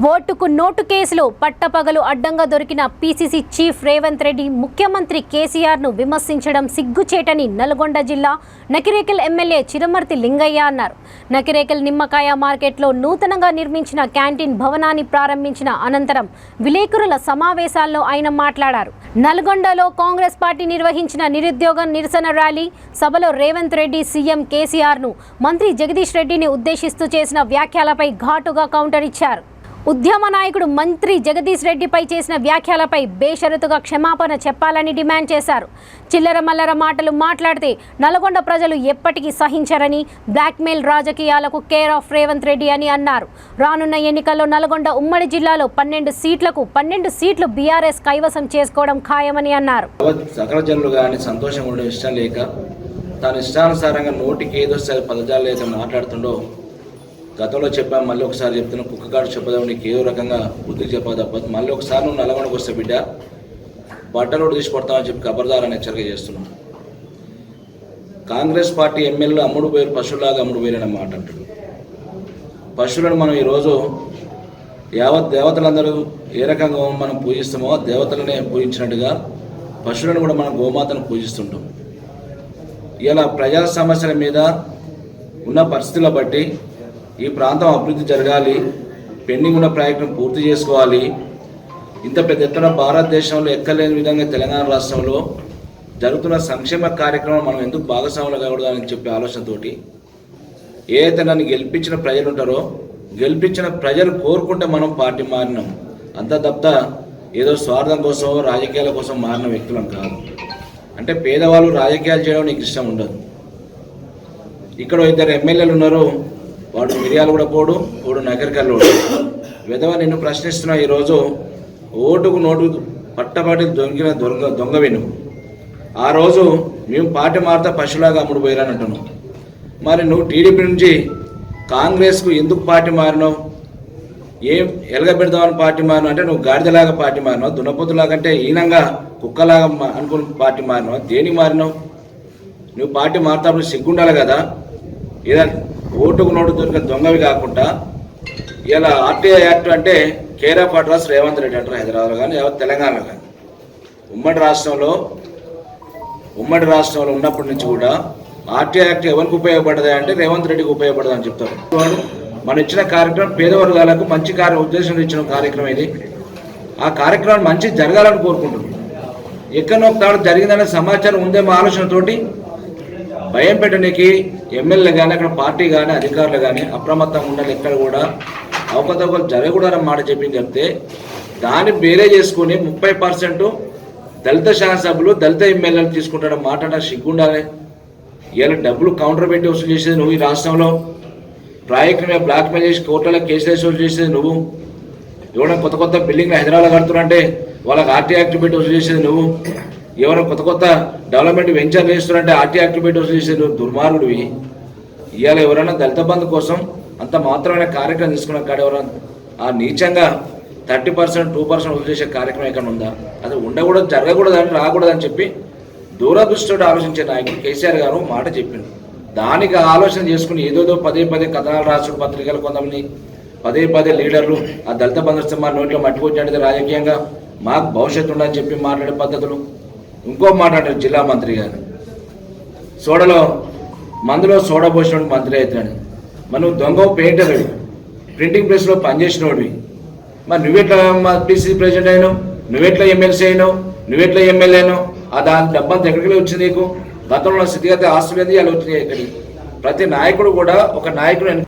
ఓటుకు నోటు కేసులో పట్టపగలు అడ్డంగా దొరికిన పీసీసీ చీఫ్ రేవంత్ రెడ్డి ముఖ్యమంత్రి కేసీఆర్ను విమర్శించడం సిగ్గుచేటని నల్గొండ జిల్లా నకిరేకల్ ఎమ్మెల్యే చిరమర్తి లింగయ్య అన్నారు. నకిరేకల్ నిమ్మకాయ మార్కెట్లో నూతనంగా నిర్మించిన క్యాంటీన్ భవనాన్ని ప్రారంభించిన అనంతరం విలేకరుల సమావేశాల్లో ఆయన మాట్లాడారు. నల్గొండలో కాంగ్రెస్ పార్టీ నిర్వహించిన నిరుద్యోగ నిరసన ర్యాలీ సభలో రేవంత్ రెడ్డి సీఎం కేసీఆర్ను మంత్రి జగదీష్ రెడ్డిని ఉద్దేశిస్తూ చేసిన వ్యాఖ్యలపై ఘాటుగా కౌంటర్ ఇచ్చారు. ఉద్యమ నాయకుడు మంత్రి జగదీష్ రెడ్డిపై చేసిన వ్యాఖ్యలపై బేషరతుగా క్షమాపణ చెప్పాలని డిమాండ్ చేశారు. చిల్లర మల్లర మాటలు మాట్లాడితే నల్గొండ ప్రజలు ఎప్పటికీ సహించరని, బ్లాక్మెయిల్ రాజకీయాలకు కేర్ ఆఫ్ రేవంత్ రెడ్డి అని అన్నారు. రానున్న ఎన్నికల్లో నల్గొండ ఉమ్మడి జిల్లాలో 12 సీట్లకు 12 సీట్లు బీఆర్ఎస్ కైవసం చేసుకోవడం ఖాయమని అన్నారు. సకల జనులు కానీ సంతోషంగా ఉండడం ఇష్టం లేక తాను ఇష్టానుసారంగా నోటికి ఏదో పదజాలు లేక మాట్లాడుతుండో గతంలో చెప్పాను, మళ్ళీ ఒకసారి చెప్తున్నా. కుక్కగాడు చెప్పదాం, నీకు ఏదో రకంగా బుద్ధికి చెప్పదు తప్పదు. మళ్ళీ ఒకసారి నువ్వు నల్గొండకు వస్తే బిడ్డ బట్టలు తీసి కొడతామని చెప్పి ఖబర్దారని హెచ్చరిక చేస్తున్నాం. కాంగ్రెస్ పార్టీ ఎమ్మెల్యేలు అమ్ముడు పోయారు, పశువులాగా అమ్ముడు పోయారని మాట అంటాడు. పశువులను మనం ఈరోజు యావత్ దేవతలందరూ ఏ రకంగా మనం పూజిస్తామో దేవతలనే పూజించినట్టుగా పశువులను కూడా మనం గోమాతను పూజిస్తుంటాం. ఇలా ప్రజా సమస్యల మీద ఉన్న పరిస్థితుల బట్టి ఈ ప్రాంతం అభివృద్ధి జరగాలి, పెండింగ్ ఉన్న ప్రాజెక్టును పూర్తి చేసుకోవాలి. ఇంత పెద్ద ఎత్తున భారతదేశంలో ఎక్కలేని విధంగా తెలంగాణ రాష్ట్రంలో జరుగుతున్న సంక్షేమ కార్యక్రమం మనం ఎందుకు భాగస్వాములు కాకూడదని చెప్పే ఆలోచనతోటి ఏదైతే నన్ను గెలిపించిన ప్రజలు ఉంటారో గెలిపించిన ప్రజలు కోరుకుంటే మనం పార్టీ మారినాం. అంత తప్ప ఏదో స్వార్థం కోసం రాజకీయాల కోసం మారిన వ్యక్తులం కాదు. అంటే పేదవాళ్ళు రాజకీయాలు చేయడం నీకు ఇష్టం ఉండదు. ఇక్కడ 2 ఎమ్మెల్యేలు ఉన్నారు, వాడు మిరియాలు కూడా పోడు, వాడు నగరికల్లో విధవ. నిన్ను ప్రశ్నిస్తున్నా ఈరోజు ఓటుకు నోటు పట్టబడి దొంగ విను. ఆ రోజు మేము పార్టీ మారితే పశువులాగా అమ్ముడు పోయారని అంటున్నావు. మరి నువ్వు టీడీపీ నుంచి కాంగ్రెస్కు ఎందుకు పార్టీ మారినావు? ఏం ఎలగబెడదామని పార్టీ మారినావు? అంటే నువ్వు గాడిదలాగా పార్టీ మారినావు, దున్నపోతులాగా అంటే ఈనంగా కుక్కలాగా అనుకుని పార్టీ మారినావు. దేనికి మారినావు? నువ్వు పార్టీ మారుతాప్పుడు సిగ్గుండాలి కదా. ఏదైనా ఓటుకు నోటు దొరికిన దొంగవి కాకుండా ఇలా ఆర్టీఐ యాక్ట్ అంటే care of address Revanth Reddy అంటారు. హైదరాబాద్లో కానీ తెలంగాణలో కానీ ఉమ్మడి రాష్ట్రంలో ఉన్నప్పటి నుంచి కూడా ఆర్టీఐ యాక్ట్ ఎవరికి ఉపయోగపడదా అంటే రేవంత్ రెడ్డికి ఉపయోగపడదా అని చెప్తారు. మనం ఇచ్చిన కార్యక్రమం పేద వర్గాలకు మంచి ఉద్దేశంతో ఇచ్చిన కార్యక్రమం ఇది. ఆ కార్యక్రమం మంచి జరగాలని కోరుకుంటున్నాం. ఎక్కడో తాడు జరిగిందనే సమాచారం ఉందేమో ఆలోచనతోటి భయం పెట్టడానికి ఎమ్మెల్యే కానీ అక్కడ పార్టీ కానీ అధికారులు కానీ అప్రమత్తంగా ఉండాలి. ఎక్కడ కూడా అవకతవకలు జరగకూడదని మాట చెప్తే దాన్ని బేరే చేసుకుని 30% దళిత శాసనసభ్యులు దళిత ఎమ్మెల్యేలు తీసుకుంటాడు మాట నాకు సిగ్గుండాలి. ఇలా డబ్బులు కౌంటర్ పెట్టి వసూలు చేసేది నువ్వు. ఈ రాష్ట్రంలో ప్రాజెక్టు మీద బ్లాక్మెయిల్ చేసి కోర్టులో కేసులు వేసి వసూలు చేసేది నువ్వు. ఎవరైనా కొత్త బిల్డింగ్లు హైదరాబాద్లో కడుతున్నారంటే వాళ్ళకి ఆర్టీ యాక్ట్ పెట్టి వసూలు చేసేది నువ్వు. ఎవరైనా కొత్త డెవలప్మెంట్ వెంచర్లు వేస్తున్నారంటే ఆర్టీ యాక్ట్ పెట్టి వసూలు చేసేది దుర్మార్గుడివి. ఇవాళ ఎవరైనా దళిత బంధు కోసం అంత మాత్రమైన కార్యక్రమం తీసుకున్న కాడ ఎవరైనా ఆ నీచంగా 30%, 2% వసూలు చేసే కార్యక్రమం ఎక్కడ ఉందా? అది ఉండకూడదు, జరగకూడదని, రాకూడదని చెప్పి దూరదృష్టితో ఆలోచించే నాయకుడు కేసీఆర్ గారు మాట చెప్పిండు. దానికి ఆలోచన చేసుకుని ఏదోదో పదే కథనాలు రాసుడు పత్రికలు కొంతమంది పదే లీడర్లు ఆ దళిత బంధుత్వం మా నోట్లో మట్టికొచ్చినట్టు రాజకీయంగా మాకు భవిష్యత్తు ఉండని చెప్పి మాట్లాడే పద్ధతులు. ఇంకో మాట్లాడారు జిల్లా మంత్రి గారు, మందులో సోడా పోసినోడు మంత్రి అవుతాడు. మరి నువ్వు దొంగ పెయింటర్వి, ప్రింటింగ్ ప్రెస్లో పనిచేసినోడివి. మరి నువ్వెట్లా పీసీసీ ప్రెసిడెంట్ అయినావు? నువ్వెట్లా ఎమ్మెల్సీ అయినావు? నువ్వెట్లా ఎమ్మెల్యే అయినావు? దాని డబ్బంతా ఎక్కడికి వచ్చింది నీకు? గతంలో స్థితిగతి ఆస్తులు అలా వచ్చినాయి. ఇక్కడికి ప్రతి నాయకుడు కూడా ఒక నాయకుడు